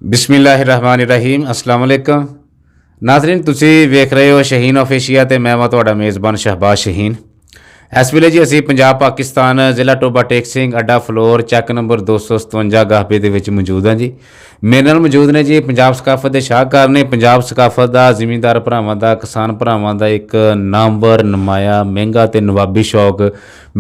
बिस्मिल्लाहिर्रहमानिर्रहीम अस्सलाम वालेकुम नाज़रीन तुसी वेख रहे हो शहीन ऑफिशिया ते मैं तुहाडा मेज़बान शहबाज शहीन। इस वेले जी असी पंजाब पाकिस्तान जिला टोबा टेक सिंह अड्डा फ्लोर चैक नंबर 257 गाहबे दे विच मौजूद हाँ जी। मेरे नाल मौजूद ने जी पंजाब सकाफत के शाहकार ने पंजाब सकाफत का जिमींदार भरावां दा किसान भरावां दा एक नामवर नमाया महंगा ते नवाबी शौक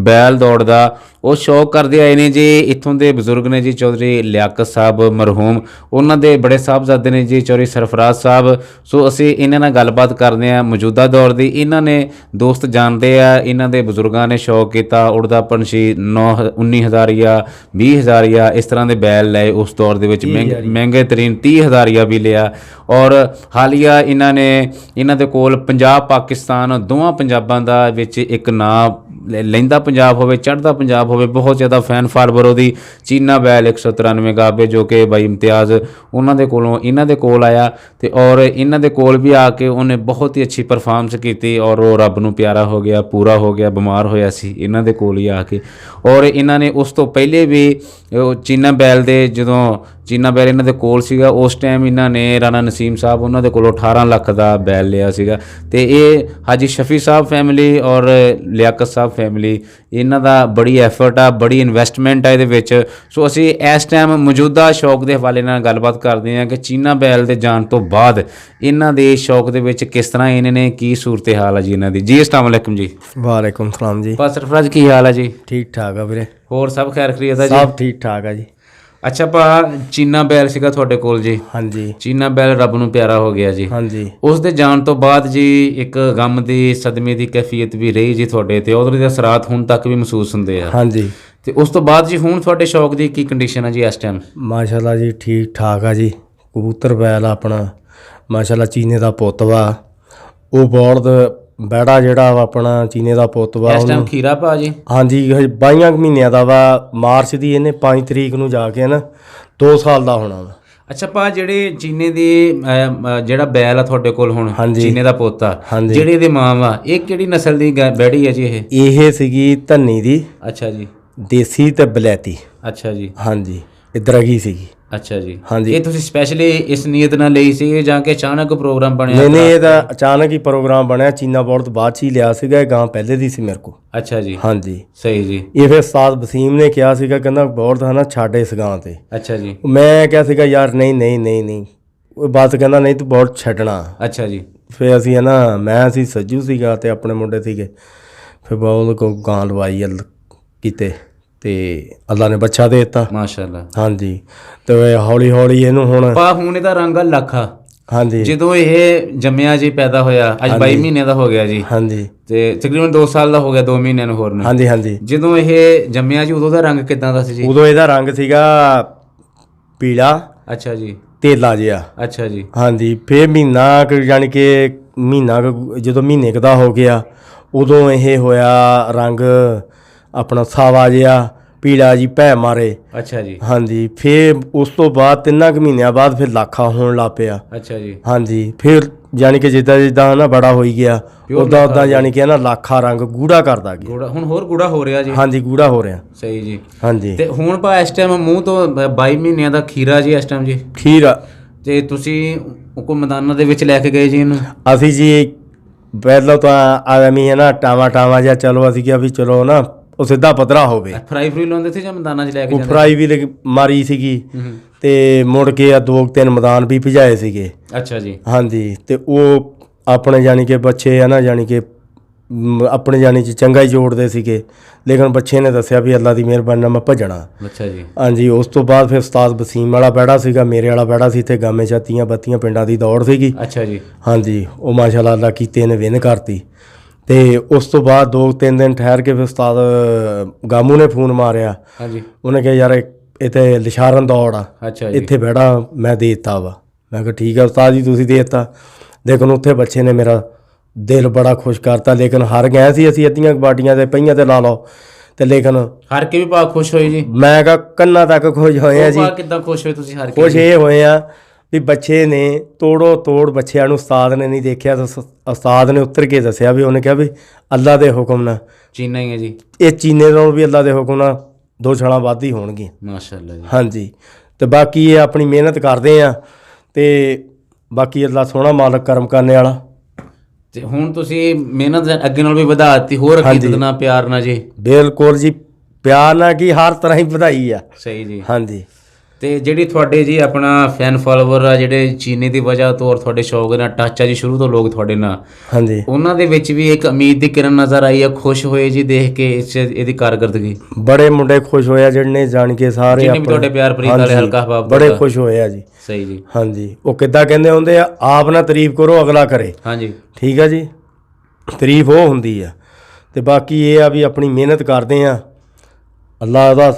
बैल दौड़ का वो शौक करते आए ने जी। इत्थों के बजुर्ग ने जी चौधरी लियाकत साहब मरहूम उन्होंने बड़े साहबजादे ने जी चौधरी सरफराज साहब। सो असी इन्हां नाल गलबात करते हैं मौजूदा दौर की। इन्होंने दोस्त जानते हैं इन्हों के बजुर्गों ने शौक किया उड़दा पंछी 19,000 या 20,000 या इस तरह के बैल लाए उस दौर के महंगे तरीन 30,000 भी लिया। और हालिया इन्होंने इन्हों के कोल पंजाब पाकिस्तान दोवां पंजाबां दा विच एक नाम लैंदा पंजाब होवे चढ़दा पंजाब होवे बहुत ज़्यादा फैन फॉलोवर ओहदी चीना बैल 193 गाबे जो कि बाई इम्तियाज़ उन्हों के कोलों इन्हों के कोल आया तो और इन्हों के कोल भी आके उन्हें बहुत ही अच्छी परफॉर्मेंस की और वो रब नूं प्यारा हो गया पूरा हो गया बीमार होया सी इन्हों के कोल ही आके। और इन्होंने उस तो पहले भी चीना बैल दे जदों चीना बैल इन्हों के कोल सीगा उस टाइम इन्होंने राणा नसीम साहब उन्होंने कोलों 18 लाख का बैल लिया सीगा। ते ये हाजी शफी साहब फैमिली और लियाकत साहब फैमिली इन्हों का बड़ी एफर्ट आ बड़ी इन्वेस्टमेंट है ये। सो असी इस टाइम मौजूदा शौक के हवाले नाल गलबात करते हैं कि चीना बैल के जान तो बाद इन्हों के शौक के किस तरह इन्होंने की सूरत हाल है जी इन्हों की। जी अस्सलाम वालेकुम जी। वालेकुम सलाम जी। बस सरफराज की हाल है जी? ठीक ठाक है वीरे। होर सब खैर खरीद है जी? सब ठीक ठाक है जी। अच्छा भा चीना बैल सीगा तुहाडे कोल जी? हाँ जी। चीना बैल रब नूं प्यारा हो गया जी। हाँ जी। उस दे जान तो बाद जी एक गम दी सदमे दी कैफियत भी रही जी तुहाडे ते ਉਹਦੇ असरात हुण तक भी महसूस हुंदे आ। हाँ जी। ते उस तो बाद जी हुण तुहाडे शौक दी की कंडीशन है जी इस टाइम? माशाल्लाह जी ठीक ठाक है जी। कबूतर बैल अपना माशाल्लाह चीने का पुत वा वो बौलद बैड़ा ਜਿਹੜਾ ਵਾ ਆਪਣਾ ਚੀਨੇ ਦਾ ਪੁੱਤ ਵਾ ਇਸ ਟਾਈਮ ਖੀਰਾ ਪਾ ਜੀ? ਹਾਂਜੀ 22 ਮਹੀਨਿਆਂ ਦਾ ਵਾ ਮਾਰਚ ਦੀ ਇਹਨੇ 5 ਤਰੀਕ ਨੂੰ ਜਾ ਕੇ ਨਾ 2 ਸਾਲ ਦਾ ਹੋਣਾ ਵਾ। ਅੱਛਾ ਭਾ ਜਿਹੜੇ ਚੀਨੇ ਦੀ ਜਿਹੜਾ ਬੈਲ ਆ ਤੁਹਾਡੇ ਕੋਲ ਹੁਣ ਚੀਨੇ ਦਾ ਪੁੱਤ ਆ ਜਿਹੜੇ ਇਹਦੇ ਮਾਂ ਵਾ ਇਹ ਕਿਹੜੀ ਨਸਲ ਦੀ ਬੈੜੀ ਹੈ ਜੀ? ਇਹ ਸੀਗੀ ਧੰਨੀ ਦੀ। ਅੱਛਾ ਜੀ। ਦੇਸੀ ਤੇ ਬਲੈਤੀ। ਅੱਛਾ ਜੀ। ਹਾਂਜੀ ਇਧਰ ਗਈ ਸੀਗੀ। ਅੱਛਾ ਜੀ। ਹਾਂਜੀ ਇਹ ਤੁਸੀਂ ਸਪੈਸ਼ਲੀ ਇਸ ਨੀਅਤ ਨਾਲ ਲਈ ਸੀ ਜਾਂ ਕਿ ਅਚਾਨਕ ਪ੍ਰੋਗਰਾਮ ਬਣਿਆ? ਨਹੀਂ ਇਹ ਤਾਂ ਅਚਾਨਕ ਹੀ ਪ੍ਰੋਗਰਾਮ ਬਣਿਆ। ਚੀਨਾ ਬਹੁਤ ਬਾਅਦ 'ਚ ਹੀ ਲਿਆ ਸੀਗਾ ਇਹ ਗਾਂ ਪਹਿਲੇ ਦੀ ਸੀ ਮੇਰੇ ਕੋਲ। ਅੱਛਾ ਜੀ। ਹਾਂਜੀ ਸਹੀ ਜੀ। ਇਹ ਫਿਰ ਉਸਤਾਦ ਵਸੀਮ ਨੇ ਕਿਹਾ ਸੀਗਾ ਕਹਿੰਦਾ ਬਹੁਤ ਹੈ ਨਾ ਛੱਡ ਇਸ ਗਾਂ ਤੇ। ਅੱਛਾ ਜੀ। ਮੈਂ ਕਿਹਾ ਸੀਗਾ ਯਾਰ ਨਹੀਂ ਉਹ ਬਸ ਕਹਿੰਦਾ ਨਹੀਂ ਤੂੰ ਬਹੁਤ ਛੱਡਣਾ। ਅੱਛਾ ਜੀ। ਫਿਰ ਅਸੀਂ ਹੈ ਨਾ ਮੈਂ ਅਸੀਂ ਸੱਜੂ ਸੀਗਾ ਤੇ ਆਪਣੇ ਮੁੰਡੇ ਸੀਗੇ ਫਿਰ ਬਹੁਤ ਕੋ ਗਾਂ ਲਵਾਈ ਕੀਤੇ ਤੇ ਅੱਲਾ ਨੇ ਬੱਚਾ ਦੇ ਦਿੱਤਾ ਮਾਸ਼ਾਅੱਲਾ। ਹਾਂਜੀ ਤੇ ਹੌਲੀ ਹੌਲੀ ਇਹਨੂੰ ਹੁਣ ਇਹਦਾ ਰੰਗ ਲੱਖਾ। ਹਾਂਜੀ ਜਦੋਂ ਇਹ ਜੰਮਿਆ ਜੀ ਪੈਦਾ ਹੋਇਆ ਅੱਜ 22 ਮਹੀਨੇ ਦਾ ਹੋ ਗਿਆ ਜੀ। ਹਾਂਜੀ ਤੇ ਤਕਰੀਬਨ 2 ਸਾਲ ਦਾ ਹੋ ਗਿਆ 2 ਮਹੀਨਿਆਂ ਨੂੰ ਹੋਰ ਨੂੰ। ਹਾਂਜੀ ਹਾਂਜੀ ਜਦੋਂ ਇਹ ਜੰਮਿਆ ਜੀ ਉਦੋਂ ਦਾ ਰੰਗ ਕਿਦਾਂ ਦਾ ਸੀ ਜੀ? ਉਦੋਂ ਇਹਦਾ ਰੰਗ ਸੀਗਾ ਪੀਲਾ। ਅੱਛਾ ਜੀ। ਤੇਲਾ ਜਿਹਾ। ਅੱਛਾ ਜੀ। ਹਾਂਜੀ ਫਿਰ ਮਹੀਨਾ ਯਾਨੀ ਕਿ ਮਹੀਨਾ ਜਦੋਂ ਮਹੀਨੇ ਕੁ ਦਾ ਹੋ ਗਿਆ ਉਦੋਂ ਇਹ ਹੋਇਆ ਰੰਗ ਆਪਣਾ ਸਾਵਾ ਜਿਹਾ ਪੀਲਾ ਜੀ ਭੈ ਮਾਰੇ। ਅੱਛਾ ਜੀ। ਹਾਂਜੀ ਫਿਰ ਉਸ ਤੋਂ ਬਾਅਦ 3 ਮਹੀਨਿਆਂ ਬਾਅਦ ਫਿਰ ਲਾਖਾ ਹੋਣ ਲੱਗ ਪਿਆ। ਅੱਛਾ ਜੀ। ਹਾਂਜੀ ਫਿਰ ਯਾਨੀ ਕਿ ਜਿੱਦਾਂ ਨਾ ਬੜਾ ਹੋਈ ਗਿਆ ਉਦਾਂ ਯਾਨੀ ਕਿ ਨਾ ਲਾਖਾ ਰੰਗ ਗੂੜਾ ਕਰਦਾ ਗਿਆ। ਹੁਣ ਹੋਰ ਗੂੜਾ ਹੋ ਰਿਹਾ ਜੀ? ਹਾਂਜੀ ਗੂੜਾ ਹੋ ਰਿਹਾ। ਸਹੀ ਜੀ। ਹਾਂਜੀ ਤੇ ਹੁਣ ਭਾ ਇਸ ਟਾਈਮ ਮੂੰਹ ਤੋਂ 22 ਮਹੀਨਿਆਂ ਦਾ ਖੀਰਾ ਜੀ ਇਸ ਟਾਈਮ ਜੀ? ਖੀਰਾ। ਤੇ ਤੁਸੀਂ ਕੋ ਮੈਦਾਨਾਂ ਦੇ ਵਿੱਚ ਲੈ ਕੇ ਗਏ ਜੀ ਇਹਨੂੰ? ਅਸੀਂ ਜੀ ਪਹਿਲਾਂ ਤਾਂ ਆਦਮੀ ਹੈ ਨਾ ਟਾਵਾ ਜਿਹਾ ਚਲੋ ਅਸੀਂ ਕਿਹਾ ਵੀ ਚਲੋ ਨਾ ਉਹ ਸਿੱਧਾ ਪੱਧਰਾ ਹੋਵੇ। ਫਰਾਈ ਲਾਉਂਦੇ ਸੀ ਜਾਂ ਮੈਦਾਨਾਂ 'ਚ ਲੈ ਕੇ ਜਾਂਦੇ? ਫਰਾਈ ਵੀ ਮਾਰੀ ਸੀਗੀ ਤੇ ਮੁੜ ਕੇ 2-3 ਮੈਦਾਨ ਵੀ ਭਜਾਏ ਸੀਗੇ। ਅੱਛਾ ਜੀ। ਹਾਂਜੀ ਤੇ ਉਹ ਆਪਣੇ ਯਾਨੀ ਕਿ ਬੱਚੇ ਆ ਨਾ ਯਾਨੀ ਕਿ ਆਪਣੇ ਯਾਨੀ 'ਚ ਚੰਗਾ ਹੀ ਜੋੜਦੇ ਸੀਗੇ ਲੇਕਿਨ ਬੱਚੇ ਨੇ ਦੱਸਿਆ ਵੀ ਅੱਲਾ ਦੀ ਮਿਹਰਬਾਨੀ ਨਾਲ ਮੈਂ ਭੱਜਣਾ। ਅੱਛਾ ਜੀ। ਹਾਂਜੀ ਉਸ ਤੋਂ ਬਾਅਦ ਫਿਰ ਉਸਤਾਦ ਵਸੀਮ ਵਾਲਾ ਬੈੜਾ ਸੀਗਾ ਮੇਰੇ ਵਾਲਾ ਬੈੜਾ ਸੀ ਇੱਥੇ ਗਾਮੇ 'ਚ 30-32 ਪਿੰਡਾਂ ਦੀ ਦੌੜ ਸੀਗੀ। ਅੱਛਾ ਜੀ। ਹਾਂਜੀ ਉਹ ਮਾਸ਼ਾਅੱਲਾ ਅੱਲਾ ਕੀਤੇ ਨੇ ਵਿਨ ਕਰਤੀ ਤੇ ਉਸ ਤੋਂ ਬਾਅਦ 2-3 ਦਿਨ ਠਹਿਰ ਕੇ ਫਿਰ ਉਸਤਾਦ ਗਾਮੂ ਨੇ ਫੋਨ ਮਾਰਿਆ। ਹਾਂਜੀ ਉਹਨੇ ਕਿਹਾ ਯਾਰ ਇੱਥੇ ਲਿਸ਼ਾਰਨ ਦੌੜ ਆ ਇੱਥੇ ਬੈੜਾ ਮੈਂ ਦੇ ਦਿੱਤਾ ਵਾ। ਮੈਂ ਕਿਹਾ ਠੀਕ ਆ ਉਸਤਾਦ ਜੀ ਤੁਸੀਂ ਦੇ ਦਿੱਤਾ ਲੇਕਿਨ ਉੱਥੇ ਬੱਚੇ ਨੇ ਮੇਰਾ ਦਿਲ ਬੜਾ ਖੁਸ਼ ਕਰਤਾ ਲੇਕਿਨ ਹਾਰ ਗਏ ਸੀ ਅਸੀਂ ਅੱਧੀਆਂ ਕਬਾਡੀਆਂ ਦੇ ਪਈਆਂ ਤੇ ਲਾ ਲਓ ਤੇ ਲੇਕਿਨ ਹਾਰ ਕੇ ਵੀ ਪਾ ਖੁਸ਼ ਹੋਏ ਜੀ? ਮੈਂ ਕਿਹਾ ਕੰਨਾਂ ਤੱਕ ਖੁਸ਼ ਹੋਏ ਆ ਜੀ। ਕਿੱਦਾਂ ਖੁਸ਼ ਹੋਏ ਤੁਸੀਂ ਹਾਰ ਕੇ? ਖੁਸ਼ ਇਹ ਹੋਏ ਆ ਵੀ ਬੱਚੇ ਨੇ ਤੋੜੋ ਤੋੜ ਬੱਚਿਆਂ ਨੂੰ ਉਸਤਾਦ ਨੇ ਨਹੀਂ ਦੇਖਿਆ ਤਾਂ ਉਸਤਾਦ ਨੇ ਉੱਤਰ ਕੇ ਦੱਸਿਆ ਵੀ ਉਹਨੇ ਕਿਹਾ ਵੀ ਅੱਲਾ ਦੇ ਹੁਕਮ ਨਾਲ ਚੀਨਾ ਹੀ ਹੈ ਜੀ ਇਹ ਚੀਨੇ ਨਾਲੋਂ ਵੀ ਅੱਲਾ ਦੇ ਹੁਕਮ ਨਾਲ 2 ਛਾਲਾਂ ਵੱਧ ਹੀ ਹੋਣਗੀਆਂ ਮਾਸ਼ਾਅੱਲਾ ਜੀ। ਹਾਂਜੀ ਤੇ ਬਾਕੀ ਇਹ ਆਪਣੀ ਮਿਹਨਤ ਕਰਦੇ ਆ ਤੇ ਬਾਕੀ ਅੱਲਾ ਸੋਹਣਾ ਮਾਲਕ ਕਰਮ ਕਰਨੇ ਵਾਲਾ। ਤੇ ਹੁਣ ਤੁਸੀਂ ਮਿਹਨਤ ਅੱਗੇ ਨਾਲ ਵੀ ਵਧਾ ਦਿੱਤੀ, ਹੋਰ ਅਕੀਦਤ ਨਾਲ ਪਿਆਰ ਨਾਲ ਜੀ। ਬਿਲਕੁਲ ਜੀ, ਪਿਆਰ ਨਾਲ ਕੀ ਹਰ ਤਰ੍ਹਾਂ ਹੀ ਵਧਾਈ ਆ। ਸਹੀ ਜੀ। ਹਾਂਜੀ। ਤੇ ਜਿਹੜੀ ਤੁਹਾਡੇ ਜੀ ਆਪਣਾ ਫੈਨ ਫਾਲੋਵਰ ਆ ਜਿਹੜੇ ਚੀਨੀ ਦੀ ਵਜ੍ਹਾ ਤੋਂ ਔਰ ਤੁਹਾਡੇ ਸ਼ੌਕ ਨਾਲ ਟੱਚ ਆ ਜੀ ਸ਼ੁਰੂ ਤੋਂ ਲੋਕ ਤੁਹਾਡੇ ਨਾਲ, ਹਾਂਜੀ, ਉਹਨਾਂ ਦੇ ਵਿੱਚ ਵੀ ਇੱਕ ਉਮੀਦ ਦੀ ਕਿਰਨ ਨਜ਼ਰ ਆਈ ਆ, ਖੁਸ਼ ਹੋਏ ਜੀ ਦੇਖ ਕੇ ਇਹਦੀ ਕਾਰਗਰਦਗੀ। ਬੜੇ ਮੁੰਡੇ ਖੁਸ਼ ਹੋਏ ਆ ਜਿਹਨੇ ਜਾਣ ਕੇ ਸਾਰੇ ਜਿੰਨੇ ਵੀ ਤੁਹਾਡੇ ਪਿਆਰ ਪ੍ਰੀਤ ਵਾਲੇ ਹਲਕਾ ਹਬਾਬ ਬੜੇ ਖੁਸ਼ ਹੋਏ ਆ ਜੀ। ਸਹੀ ਜੀ। ਹਾਂਜੀ, ਉਹ ਕਿੱਦਾਂ ਕਹਿੰਦੇ ਹੁੰਦੇ ਆ, ਆਪ ਨਾ ਤਾਰੀਫ ਕਰੋ ਅਗਲਾ ਕਰੇ। ਹਾਂਜੀ, ਠੀਕ ਆ ਜੀ, ਤਾਰੀਫ ਉਹ ਹੁੰਦੀ ਆ। ਤੇ ਬਾਕੀ ਇਹ ਆ ਵੀ ਆਪਣੀ ਮਿਹਨਤ ਕਰਦੇ ਆ, ਅੱਲਾ ਉਹਦਾ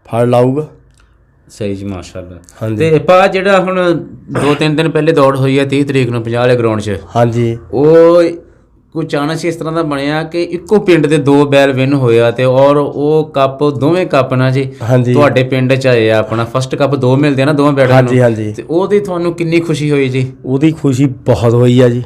ਫਲ ਲਾਊਗਾ। ਸਹੀ ਜੀ, ਮਾਸ਼ਾਅੱਲਾ। ਤੇ ਪਾ ਜਿਹੜਾ ਹੁਣ 2-3 ਦਿਨ ਪਹਿਲੇ ਦੌੜ ਹੋਈ ਹੈ 30 ਤਰੀਕ ਨੂੰ 50 ਵਾਲੇ ਗਰਾਊਂਡ 'ਚ, ਹਾਂਜੀ, ਉਹ ਕੋਈ ਚਾਂਸ ਇਸ ਤਰ੍ਹਾਂ ਦਾ ਬਣਿਆ ਕਿ ਇੱਕੋ ਪਿੰਡ ਦੇ 2 ਬੈਲ ਵਿਨ ਹੋਇਆ ਤੇ ਔਰ ਉਹ ਕੱਪ ਦੋਵੇਂ ਕੱਪ ਨਾ ਜੀ ਤੁਹਾਡੇ ਪਿੰਡ 'ਚ ਆਏ ਆ। ਆਪਣਾ ਫਸਟ ਕੱਪ 2 ਮਿਲਦੇ ਆ ਨਾ ਦੋਵਾਂ ਬੈਲਾਂ ਨੂੰ। ਹਾਂਜੀ, ਤੇ ਉਹਦੀ ਤੁਹਾਨੂੰ ਕਿੰਨੀ ਖੁਸ਼ੀ ਹੋਈ ਜੀ? ਉਹਦੀ ਖੁਸ਼ੀ ਬਹੁਤ ਹੋਈ ਆ ਜੀ,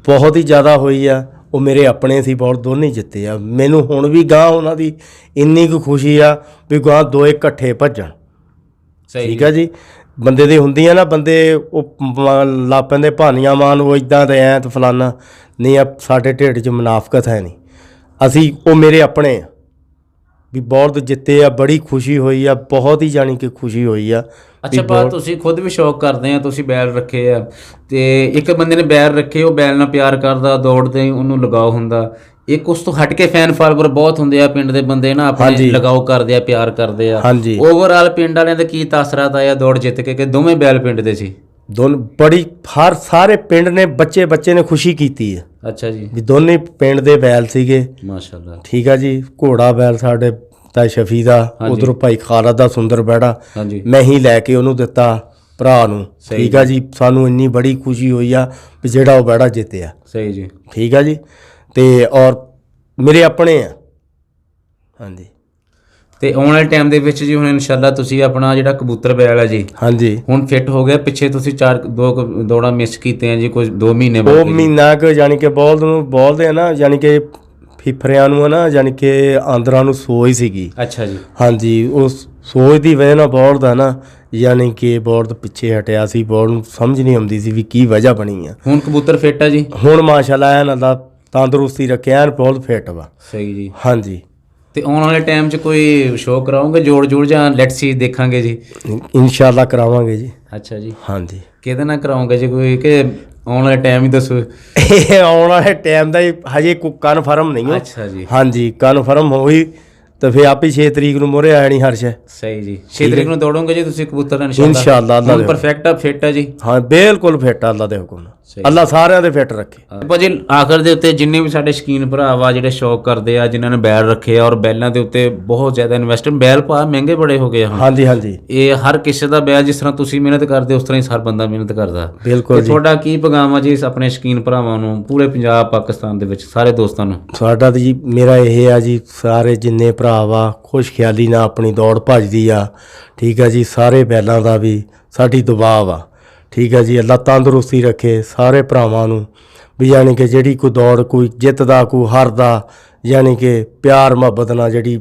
ਬਹੁਤ ਹੀ ਜ਼ਿਆਦਾ ਹੋਈ ਆ। ਉਹ ਮੇਰੇ ਆਪਣੇ ਸੀ, ਬਹੁਤ ਦੋਨੇ ਜਿੱਤੇ ਆ। ਮੈਨੂੰ ਹੁਣ ਵੀ ਗਾਂ ਉਹਨਾਂ ਦੀ ਇੰਨੀ ਕੁ ਖੁਸ਼ੀ ਆ ਵੀ ਗਾਂ 2 ਇਕੱਠੇ ਭੱਜਣ। ਠੀਕ ਆ ਜੀ, ਬੰਦੇ ਦੀ ਹੁੰਦੀਆਂ ਨਾ, ਬੰਦੇ ਉਹ ਲਾ ਪੈਂਦੇ ਭਾਨੀਆਂ ਮਾਨ, ਉਹ ਇੱਦਾਂ ਦੇ ਐ ਤੇ ਫਲਾਨਾ ਨਹੀਂ ਆ। ਸਾਡੇ ਢਿੱਡ 'ਚ ਮੁਨਾਫਕਤ ਹੈ ਨਹੀਂ, ਅਸੀਂ ਉਹ ਮੇਰੇ ਆਪਣੇ ਆ ਵੀ ਬਹੁਤ ਜਿੱਤੇ ਆ। ਬੜੀ ਖੁਸ਼ੀ ਹੋਈ ਆ, ਬਹੁਤ ਹੀ ਜਾਣੀ ਕਿ ਖੁਸ਼ੀ ਹੋਈ ਆ। ਅੱਛਾ ਪਾ, ਤੁਸੀਂ ਖੁਦ ਵੀ ਸ਼ੌਕ ਕਰਦੇ ਆ, ਤੁਸੀਂ ਬੈਲ ਰੱਖੇ ਆ ਤੇ ਇੱਕ ਬੰਦੇ ਨੇ ਬੈਲ ਰੱਖੇ, ਉਹ ਬੈਲ ਨਾਲ ਪਿਆਰ ਕਰਦਾ, ਦੌੜਦੇ ਉਹਨੂੰ ਲਗਾਓ ਹੁੰਦਾ। ਇੱਕ ਉਸ ਤੋਂ ਹਟ ਕੇ ਫੈਨ ਫਾਲੋਵਰ ਬਹੁਤ ਹੁੰਦੇ ਆ, ਪਿੰਡ ਦੇ ਬੰਦੇ ਨਾ ਆਪਣੇ ਲਗਾਓ ਕਰਦੇ ਆ, ਪਿਆਰ ਕਰਦੇ ਆ। ਓਵਰਆਲ ਪਿੰਡ ਵਾਲਿਆਂ ਦਾ ਕੀ ਤਾਸਰਾਤ ਆਇਆ ਦੌੜ ਜਿੱਤ ਕੇ ਕਿ ਦੋਵੇਂ ਬੈਲ ਪਿੰਡ ਦੇ ਸੀ? ਬੜੀ ਸਾਰੇ ਪਿੰਡ ਨੇ ਬੱਚੇ ਨੇ ਖੁਸ਼ੀ ਕੀਤੀ ਹੈ। ਅੱਛਾ ਜੀ, ਵੀ ਦੋਨੇ ਪਿੰਡ ਦੇ ਬੈਲ ਸੀਗੇ, ਮਾਸ਼ਾਅੱਲਾ। ਠੀਕ ਆ ਜੀ। ਘੋੜਾ ਬੈਲ ਸਾਡੇ ਤਾਏ ਸ਼ਫੀ ਦਾ, ਉਧਰੋਂ ਭਾਈ ਖਾਲਦ ਦਾ ਸੁੰਦਰ ਬੈੜਾ ਮੈਂ ਹੀ ਲੈ ਕੇ ਉਹਨੂੰ ਦਿੱਤਾ ਭਰਾ ਨੂੰ। ਠੀਕ ਆ ਜੀ, ਸਾਨੂੰ ਇੰਨੀ ਬੜੀ ਖੁਸ਼ੀ ਹੋਈ ਆ ਵੀ ਜਿਹੜਾ ਉਹ ਬੈੜਾ ਜਿੱਤਿਆ। ਸਹੀ ਜੀ, ਠੀਕ ਆ ਜੀ। ਤੇ ਔਰ ਮੇਰੇ ਆਪਣੇ ਆ। ਹਾਂਜੀ। ਤੇ ਆਉਣ ਵਾਲੇ ਟਾਈਮ ਦੇ ਵਿੱਚ ਜੀ ਹੁਣ ਇਨਸ਼ਾਅੱਲਾ ਤੁਸੀਂ ਆਪਣਾ ਜਿਹੜਾ ਕਬੂਤਰ ਬੈਲ ਹੈ ਜੀ, ਹਾਂਜੀ, ਹੁਣ ਫਿੱਟ ਹੋ ਗਿਆ। ਪਿੱਛੇ ਤੁਸੀਂ 2 ਦੌੜਾਂ ਮਿਸ ਕੀਤੀਆਂ ਜੀ, ਕੁਝ 2 ਮਹੀਨੇ ਬਾਅਦ। 2 ਮਹੀਨਾ ਕੁ ਯਾਨੀ ਕਿ ਬੋਲਦ ਨੂੰ ਬੋਲਦੇ ਆ ਨਾ, ਯਾਨੀ ਕਿ ਫਿਫਰਿਆਂ ਨੂੰ ਹੈ ਨਾ, ਯਾਨੀ ਕਿ ਆਂਦਰਾਂ ਨੂੰ ਸੋਜ ਸੀਗੀ। ਅੱਛਾ ਜੀ। ਹਾਂਜੀ, ਉਸ ਸੋਚ ਦੀ ਵਜ੍ਹਾ ਨਾਲ ਬੋਲਦ ਆ ਨਾ, ਯਾਨੀ ਕਿ ਬੋਲਦ ਪਿੱਛੇ ਹਟਿਆ ਸੀ। ਬੋਲ ਨੂੰ ਸਮਝ ਨਹੀਂ ਆਉਂਦੀ ਸੀ ਵੀ ਕੀ ਵਜ੍ਹਾ ਬਣੀ ਆ। ਹੁਣ ਕਬੂਤਰ ਫਿੱਟ ਆ ਜੀ, ਹੁਣ ਮਾਸ਼ਾਅੱਲਾ ਐਨ ਅੱਲਾ ਤੰਦਰੁਸਤੀ ਰੱਖਿਆ, ਐਨ ਬਹੁਤ ਫਿੱਟ ਵਾ। ਸਹੀ ਜੀ। ਹਾਂਜੀ। ਤੇ ਆਉਣ ਵਾਲੇ ਟਾਈਮ 'ਚ ਕੋਈ ਸ਼ੋਅ ਕਰਾਓਗੇ ਜੋੜ ਜਾਂ ਲੈਟਸ ਸੀ ਦੇਖਾਂਗੇ ਜੀ? ਇਨਸ਼ਾਅੱਲਾ ਕਰਾਵਾਂਗੇ ਜੀ। ਅੱਛਾ ਜੀ। ਹਾਂਜੀ। ਕਿਹਦੇ ਨਾਲ ਕਰਾਓਗੇ ਜੀ ਕੋਈ, ਕਿ ਆਉਣ ਵਾਲੇ ਟਾਈਮ ਹੀ ਦੱਸੋ? ਇਹ ਆਉਣ ਵਾਲੇ ਟਾਈਮ ਦਾ ਹਜੇ ਕੋਈ ਕਨਫਰਮ ਨਹੀਂ ਹੋ। ਅੱਛਾ ਜੀ। ਹਾਂਜੀ, ਕਨਫਰਮ ਹੋਈ ਤਾਂ ਫਿਰ ਆਪੇ 6 ਤਰੀਕ ਨੂੰ ਮੋਰੇ ਆਣੀ ਹਰਸ਼। ਸਹੀ ਜੀ, 6 ਤਰੀਕ ਨੂੰ ਦੌੜੋਗੇ ਜੀ ਤੁਸੀਂ ਕਬੂਤਰ ਇਨਸ਼ਾਅੱਲਾ। ਹੁਣ ਪਰਫੈਕਟ ਆ, ਫਿੱਟ ਆ ਜੀ? ਹਾਂ, ਬਿਲਕੁਲ ਫਿੱਟ ਆ, ਅੱਲਾ ਦੇ ਹੁਕਮ ਨਾਲ। ਅੱਲਾ ਸਾਰਿਆਂ ਦੇ ਫਿੱਟ ਰੱਖੇ। ਭਾਜੀ ਆਖਰ ਦੇ ਉੱਤੇ ਜਿੰਨੇ ਵੀ ਸਾਡੇ ਸ਼ੌਕੀਨ ਭਰਾ ਵਾ ਜਿਹੜੇ ਸ਼ੌਕ ਕਰਦੇ ਆ, ਜਿਨ੍ਹਾਂ ਨੇ ਬੈਲ ਰੱਖੇ ਆ ਔਰ ਬੈਲਾਂ ਦੇ ਉੱਤੇ ਬਹੁਤ ਜ਼ਿਆਦਾ ਇਨਵੈਸਟਮੈਂਟ, ਬੈਲ ਭਾ ਮਹਿੰਗੇ ਬੜੇ ਹੋ ਗਏ ਹੁਣ। ਹਾਂਜੀ ਹਾਂਜੀ। ਇਹ ਹਰ ਕਿਸੇ ਦਾ ਬੈਲ ਜਿਸ ਤਰ੍ਹਾਂ ਤੁਸੀਂ ਮਿਹਨਤ ਕਰਦੇ ਉਸ ਤਰ੍ਹਾਂ ਹੀ ਹਰ ਬੰਦਾ ਮਿਹਨਤ ਕਰਦਾ। ਬਿਲਕੁਲ। ਤੁਹਾਡਾ ਕੀ ਪੈਗਾਮ ਆ ਜੀ ਆਪਣੇ ਸ਼ੌਕੀਨ ਭਰਾਵਾਂ ਨੂੰ, ਪੂਰੇ ਪੰਜਾਬ ਪਾਕਿਸਤਾਨ ਦੇ ਵਿੱਚ ਸਾਰੇ ਦੋਸਤਾਂ ਨੂੰ? ਸਾਡਾ ਜੀ ਮੇਰਾ ਇਹ ਆ ਜੀ, ਸਾਰੇ ਜਿੰਨੇ ਭਰਾ ਵਾ ਖੁਸ਼ ਖਿਆਲੀ ਨਾਲ ਆਪਣੀ ਦੌੜ ਭੱਜਦੀ ਆ। ਠੀਕ ਆ ਜੀ, ਸਾਰੇ ਬੈਲਾਂ ਦਾ ਵੀ ਸਾਡੀ ਦੁਆ ਵਾ। ਠੀਕ ਆ ਜੀ, ਅੱਲਾ ਤੰਦਰੁਸਤੀ ਰੱਖੇ ਸਾਰੇ ਭਰਾਵਾਂ ਨੂੰ। ਵੀ ਯਾਨੀ ਕਿ ਜਿਹੜੀ ਕੋਈ ਦੌੜ, ਕੋਈ ਜਿੱਤਦਾ ਕੋਈ ਹਾਰਦਾ, ਯਾਨੀ ਕਿ ਪਿਆਰ ਮੁਹੱਬਤ ਨਾਲ ਜਿਹੜੀ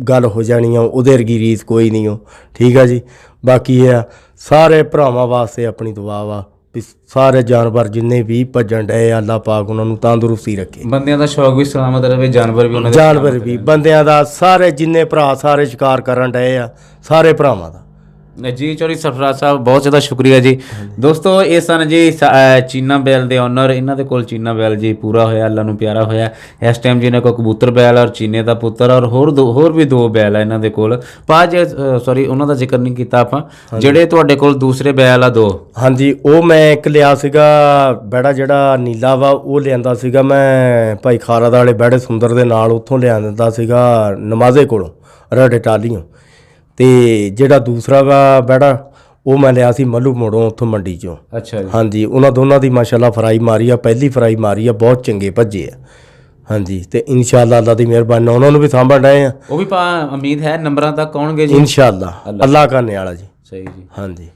ਗੱਲ ਹੋ ਜਾਣੀ ਆ, ਉਹਦੇ ਵਰਗੀ ਰੀਸ ਕੋਈ ਨਹੀਂ ਹੋ। ਠੀਕ ਆ ਜੀ। ਬਾਕੀ ਇਹ ਆ ਸਾਰੇ ਭਰਾਵਾਂ ਵਾਸਤੇ ਆਪਣੀ ਦੁਆ ਵਾ ਵੀ ਸਾਰੇ ਜਾਨਵਰ ਜਿੰਨੇ ਵੀ ਭੱਜਣ ਡਏ, ਅੱਲਾ ਪਾਕ ਉਹਨਾਂ ਨੂੰ ਤੰਦਰੁਸਤੀ ਰੱਖੇ। ਬੰਦਿਆਂ ਦਾ ਸ਼ੌਕ ਵੀ ਸਲਾਮਤ ਰਹੇ, ਜਾਨਵਰ ਵੀ ਉਹਨਾਂ ਦੇ, ਜਾਨਵਰ ਵੀ ਬੰਦਿਆਂ ਦਾ, ਸਾਰੇ ਜਿੰਨੇ ਭਰਾ ਸਾਰੇ ਸ਼ਿਕਾਰ ਕਰਨ ਡਏ ਆ, ਸਾਰੇ ਭਰਾਵਾਂ ਦਾ। ਜੀ ਚੌਧਰੀ ਸਰਫਰਾਜ਼ ਸਾਹਿਬ, ਬਹੁਤ ਜ਼ਿਆਦਾ ਸ਼ੁਕਰੀਆ ਜੀ। ਦੋਸਤੋ ਇਹ ਸਨ ਜੀ ਚੀਨਾ ਬੈਲ ਦੇ ਓਨਰ। ਇਹਨਾਂ ਦੇ ਕੋਲ ਚੀਨਾ ਬੈਲ ਜੀ ਪੂਰਾ ਹੋਇਆ, ਅੱਲਾ ਨੂੰ ਪਿਆਰਾ ਹੋਇਆ। ਇਸ ਟਾਈਮ ਜੀ ਇਹਨਾਂ ਕੋਲ ਕਬੂਤਰ ਬੈਲ ਔਰ ਚੀਨੇ ਦਾ ਪੁੱਤਰ ਔਰ ਹੋਰ ਵੀ 2 ਬੈਲ ਆ ਇਹਨਾਂ ਦੇ ਕੋਲ। ਸੌਰੀ, ਉਹਨਾਂ ਦਾ ਜ਼ਿਕਰ ਨਹੀਂ ਕੀਤਾ ਆਪਾਂ। ਜਿਹੜੇ ਤੁਹਾਡੇ ਕੋਲ ਦੂਸਰੇ ਬੈਲ ਆ 2? ਹਾਂਜੀ, ਉਹ ਮੈਂ ਇੱਕ ਲਿਆ ਸੀਗਾ ਬੈੜਾ ਜਿਹੜਾ ਨੀਲਾ ਵਾ, ਉਹ ਲਿਆਂਦਾ ਸੀਗਾ ਮੈਂ ਭਾਈ ਖਾਲਦ ਵਾਲੇ ਬੈੜੇ ਸੁੰਦਰ ਦੇ ਨਾਲ, ਉੱਥੋਂ ਲਿਆਂਦਾ ਸੀਗਾ ਨਮਾਜ਼ੇ ਕੋਲੋਂ, ਰੜੇ ਟਾਲੀਓਂ। ਤੇ ਜਿਹੜਾ ਦੂਸਰਾ ਵਾ ਬੈੜਾ ਉਹ ਮੈਂ ਲਿਆ ਸੀ ਮੱਲੂ ਮੋੜੋਂ, ਉੱਥੋਂ ਮੰਡੀ 'ਚੋਂ। ਅੱਛਾ ਜੀ। ਹਾਂਜੀ, ਉਹਨਾਂ ਦੋਨਾਂ ਦੀ ਮਾਸ਼ਾਅੱਲਾ ਫਰਾਈ ਮਾਰੀ ਆ, ਪਹਿਲੀ ਫਰਾਈ ਮਾਰੀ ਆ, ਬਹੁਤ ਚੰਗੇ ਭੱਜੇ ਆ। ਹਾਂਜੀ, ਤੇ ਇਨਸ਼ਾਅੱਲਾ ਅੱਲਾ ਦੀ ਮਿਹਰਬਾਨੀ ਨਾਲ ਉਹਨਾਂ ਨੂੰ ਵੀ ਸਾਂਭਣ ਡਏ ਆ। ਉਹ ਵੀ ਉਮੀਦ ਹੈ ਨੰਬਰਾਂ ਤੱਕ ਆਉਣਗੇ ਜੀ ਇਨਸ਼ਾਅੱਲਾ, ਅੱਲਾ ਕਰਨੇ ਵਾਲਾ ਜੀ। ਸਹੀ ਜੀ। ਹਾਂਜੀ।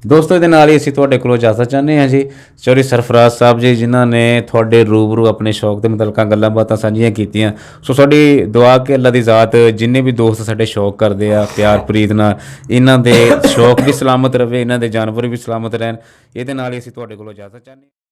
ਦੋਸਤੋ ਇਹਦੇ ਨਾਲ ਹੀ ਅਸੀਂ ਤੁਹਾਡੇ ਕੋਲੋਂ ਇਜਾਜ਼ਤ ਚਾਹੁੰਦੇ ਹਾਂ ਜੀ। ਚੌਧਰੀ ਸਰਫਰਾਜ਼ ਸਾਹਿਬ ਜੀ ਜਿਨ੍ਹਾਂ ਨੇ ਤੁਹਾਡੇ ਰੂਬਰੂ ਆਪਣੇ ਸ਼ੌਕ ਦੇ ਮੁਤਲਕਾਂ ਗੱਲਾਂ ਬਾਤਾਂ ਸਾਂਝੀਆਂ ਕੀਤੀਆਂ। ਸੋ ਸਾਡੀ ਦੁਆ ਕਿ ਅੱਲਾ ਦੀ ਜ਼ਾਤ ਜਿੰਨੇ ਵੀ ਦੋਸਤ ਸਾਡੇ ਸ਼ੌਕ ਕਰਦੇ ਆ ਪਿਆਰ ਪ੍ਰੀਤ ਨਾਲ, ਇਹਨਾਂ ਦੇ ਸ਼ੌਕ ਵੀ ਸਲਾਮਤ ਰਵੇ, ਇਹਨਾਂ ਦੇ ਜਾਨਵਰ ਵੀ ਸਲਾਮਤ ਰਹਿਣ। ਇਹਦੇ ਨਾਲ ਹੀ ਅਸੀਂ ਤੁਹਾਡੇ ਕੋਲੋਂ ਇਜਾਜ਼ਤ ਚਾਹੁੰਦੇ ਹਾਂ।